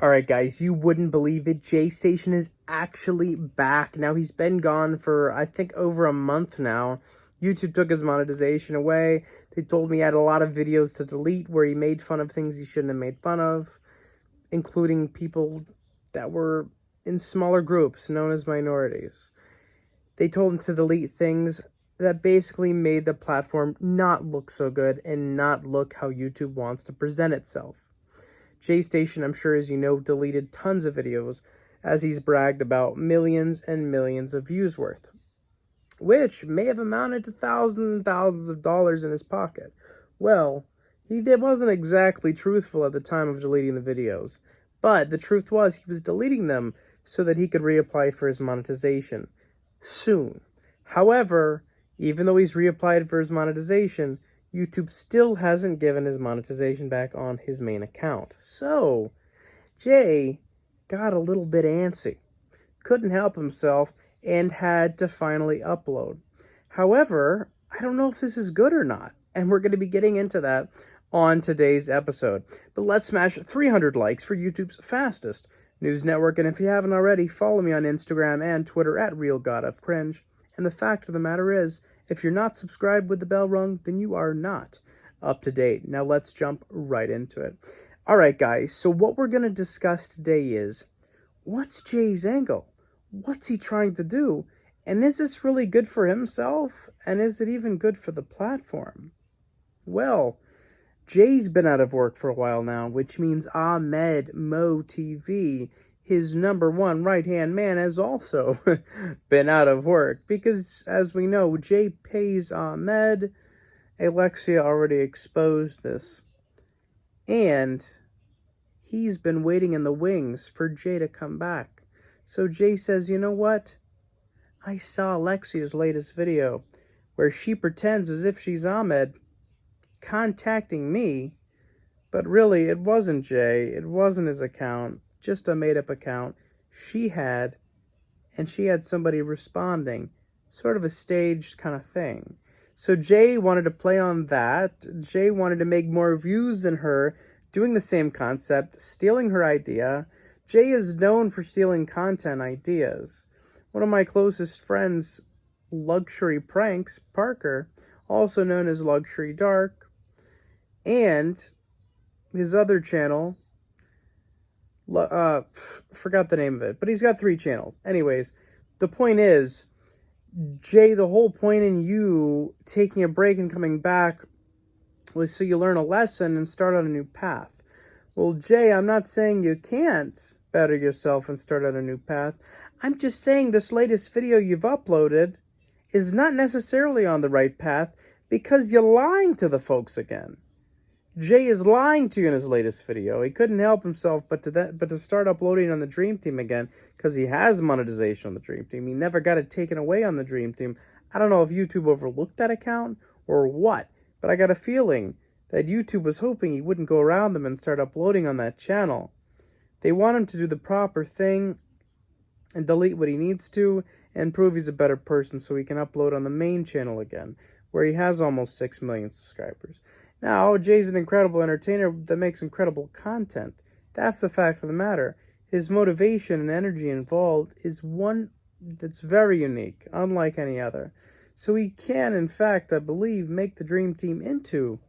Alright guys, you wouldn't believe it, Imjaystation is actually back. Now he's been gone for, I think, over a month now. YouTube took his monetization away. They told me he had a lot of videos to delete where he made fun of things he shouldn't have made fun of, including people that were in smaller groups known as minorities. They told him to delete things that basically made the platform not look so good and not look how YouTube wants to present itself. Imjaystation, I'm sure as you know, deleted tons of videos as he's bragged about millions and millions of views worth, which may have amounted to thousands and thousands of dollars in his pocket. Well, he wasn't exactly truthful at the time of deleting the videos, but the truth was he was deleting them so that he could reapply for his monetization soon. However, even though he's reapplied for his monetization, YouTube still hasn't given his monetization back on his main account. So, Jay got a little bit antsy, couldn't help himself, and had to finally upload. However, I don't know if this is good or not, and we're going to be getting into that on today's episode. But let's smash 300 likes for YouTube's fastest news network, and if you haven't already, follow me on Instagram and Twitter at RealGodOfCringe. And the fact of the matter is, if you're not subscribed with the bell rung, then you are not up to date. Now let's jump right into it. All right, guys, so what we're going to discuss today is, what's Jay's angle? What's he trying to do? And is this really good for himself? And is it even good for the platform? Well, Jay's been out of work for a while now, which means Ahmed Mo TV, his #1 right-hand man, has also been out of work. Because, as we know, Jay pays Ahmed. Alexia already exposed this. And he's been waiting in the wings for Jay to come back. So Jay says, you know what? I saw Alexia's latest video where she pretends as if she's Ahmed contacting me. But really, it wasn't Jay. It wasn't his account. Just a made-up account she had, and she had somebody responding, sort of a staged kind of thing. So Jay wanted to play on that. Jay wanted to make more views than her, doing the same concept, stealing her idea. Jay is known for stealing content ideas. One of my closest friends, Luxury Pranks, Parker, also known as Luxury Dark, and his other channel, forgot the name of it, but he's got 3 channels. Anyways, the point is, Jay, the whole point in you taking a break and coming back was so you learn a lesson and start on a new path. Well, Jay, I'm not saying you can't better yourself and start on a new path. I'm just saying this latest video you've uploaded is not necessarily on the right path because you're lying to the folks again. Jay is lying to you in his latest video. He couldn't help himself but to start uploading on the Dream Team again because he has monetization on the Dream Team. He never got it taken away on the Dream Team. I don't know if YouTube overlooked that account or what, but I got a feeling that YouTube was hoping he wouldn't go around them and start uploading on that channel. They want him to do the proper thing and delete what he needs to and prove he's a better person so he can upload on the main channel again, where he has almost 6 million subscribers. Now, Jay's an incredible entertainer that makes incredible content. That's the fact of the matter. His motivation and energy involved is one that's very unique, unlike any other. So he can, in fact, I believe, make the Dream Team into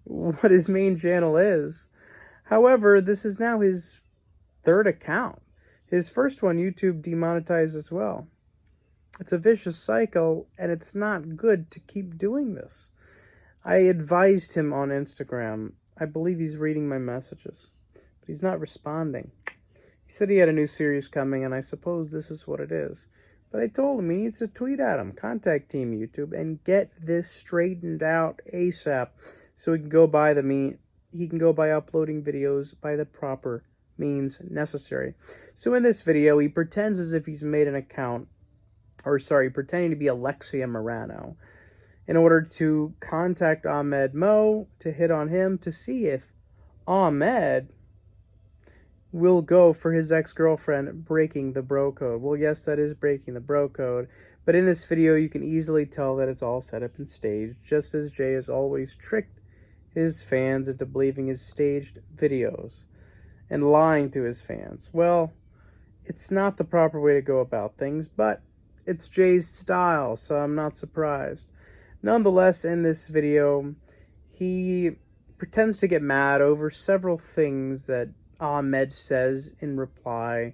what his main channel is. However, this is now his 3rd account. His first one, YouTube demonetized as well. It's a vicious cycle, and it's not good to keep doing this. I advised him on Instagram. I believe he's reading my messages, but he's not responding. He said he had a new series coming, and I suppose this is what it is. But I told him he needs to tweet at him, contact Team YouTube, and get this straightened out ASAP, so he can go by uploading videos by the proper means necessary. So in this video, he pretends as if he's made an account, pretending to be Alexia Morano, in order to contact Ahmed Mo, to hit on him, to see if Ahmed will go for his ex-girlfriend breaking the bro code. Well, yes, that is breaking the bro code, but in this video, you can easily tell that it's all set up and staged, just as Jay has always tricked his fans into believing his staged videos. and lying to his fans. Well, it's not the proper way to go about things, but it's Jay's style, so I'm not surprised. Nonetheless, in this video, he pretends to get mad over several things that Ahmed says in reply,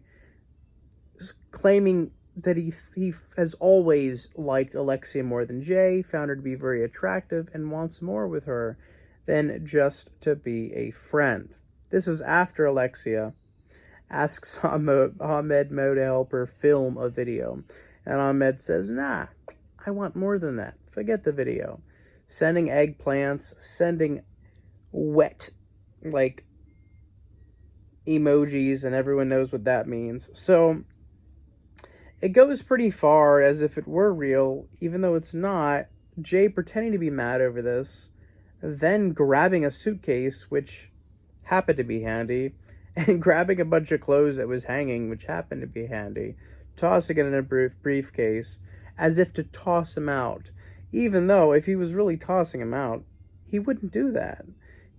claiming that he has always liked Alexia more than Jay, found her to be very attractive, and wants more with her than just to be a friend. This is after Alexia asks Ahmed Mo to help her film a video. And Ahmed says, nah, I want more than that. Forget the video. Sending eggplants, sending wet, like, emojis, and everyone knows what that means. So it goes pretty far as if it were real, even though it's not. Jay pretending to be mad over this, then grabbing a suitcase, which happened to be handy, and grabbing a bunch of clothes that was hanging, which happened to be handy, tossing it in a briefcase, as if to toss him out. Even though, if he was really tossing him out, he wouldn't do that.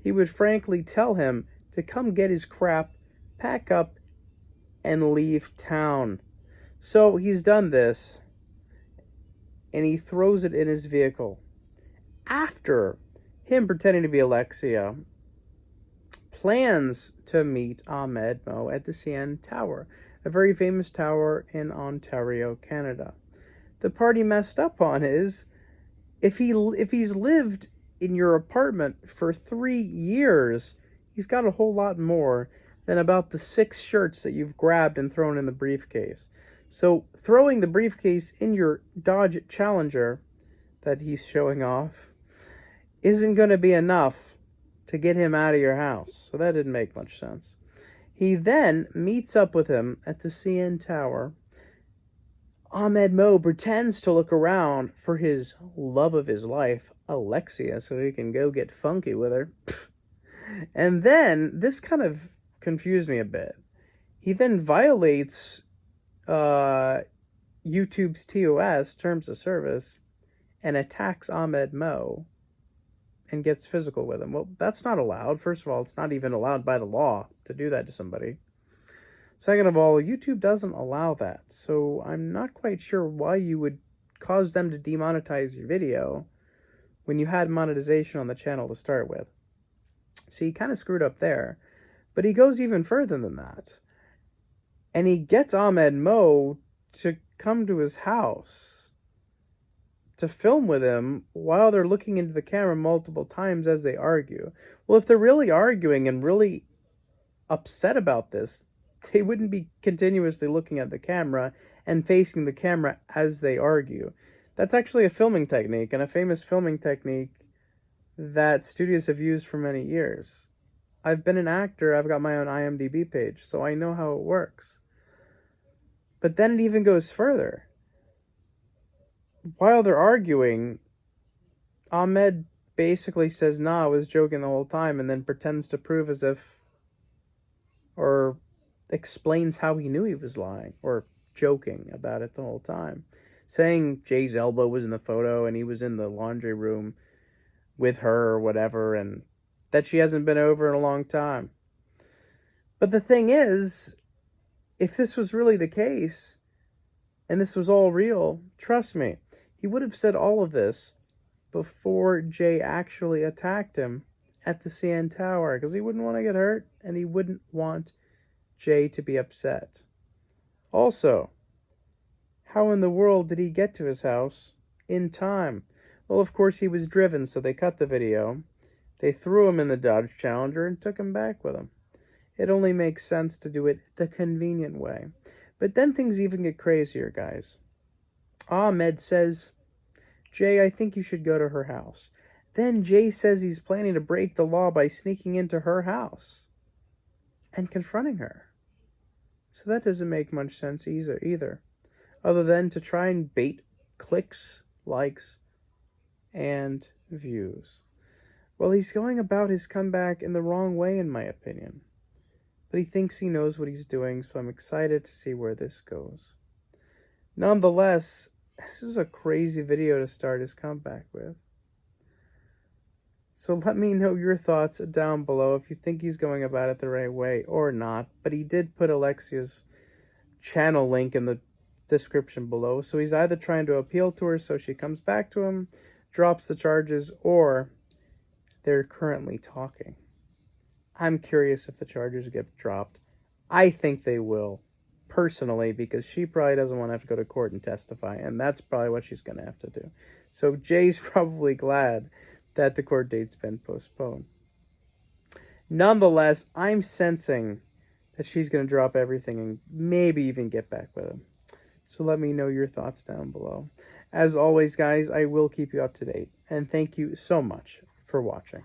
He would frankly tell him to come get his crap, pack up, and leave town. So he's done this, and he throws it in his vehicle. After him pretending to be Alexia, plans to meet Ahmed Mo at the CN Tower, a very famous tower in Ontario, Canada. The part he messed up on is, if he's lived in your apartment for 3 years, he's got a whole lot more than about the 6 shirts that you've grabbed and thrown in the briefcase. So throwing the briefcase in your Dodge Challenger that he's showing off isn't going to be enough to get him out of your house. So that didn't make much sense. He then meets up with him at the CN Tower. Ahmed Mo pretends to look around for his love of his life, Alexia, so he can go get funky with her. And then, this kind of confused me a bit. He then violates YouTube's TOS, Terms of Service, and attacks Ahmed Mo and gets physical with him. Well, that's not allowed. First of all, it's not even allowed by the law to do that to somebody. Second of all, YouTube doesn't allow that. So I'm not quite sure why you would cause them to demonetize your video when you had monetization on the channel to start with. So he kind of screwed up there. But he goes even further than that. And he gets Ahmed Mo to come to his house to film with him while they're looking into the camera multiple times as they argue. Well, if they're really arguing and really upset about this, they wouldn't be continuously looking at the camera and facing the camera as they argue. That's actually a filming technique, and a famous filming technique that studios have used for many years. I've been an actor, I've got my own IMDb page, so I know how it works. But then it even goes further. While they're arguing, Ahmed basically says, nah, I was joking the whole time, and then pretends to prove as if, or explains how he knew he was lying, or joking about it the whole time. Saying Jay's elbow was in the photo, and he was in the laundry room with her, or whatever, and that she hasn't been over in a long time. But the thing is, if this was really the case, and this was all real, trust me, he would have said all of this before Jay actually attacked him at the CN Tower, because he wouldn't want to get hurt, and he wouldn't want Jay to be upset. Also, how in the world did he get to his house in time? Well, of course, he was driven, so they cut the video. They threw him in the Dodge Challenger and took him back with them. It only makes sense to do it the convenient way. But then things even get crazier, guys. Ahmed says, Jay, I think you should go to her house. Then Jay says he's planning to break the law by sneaking into her house and confronting her. So that doesn't make much sense either. Other than to try and bait clicks, likes, and views. Well, he's going about his comeback in the wrong way, in my opinion. But he thinks he knows what he's doing, so I'm excited to see where this goes. Nonetheless, this is a crazy video to start his comeback with. So let me know your thoughts down below if you think he's going about it the right way or not. But he did put Alexia's channel link in the description below. So he's either trying to appeal to her so she comes back to him, drops the charges, or they're currently talking. I'm curious if the charges get dropped. I think they will, personally, because she probably doesn't want to have to go to court and testify, and that's probably what she's going to have to do. So Jay's probably glad that the court date's been postponed. Nonetheless, I'm sensing that she's going to drop everything and maybe even get back with him. So let me know your thoughts down below. As always, guys, I will keep you up to date. And thank you so much for watching.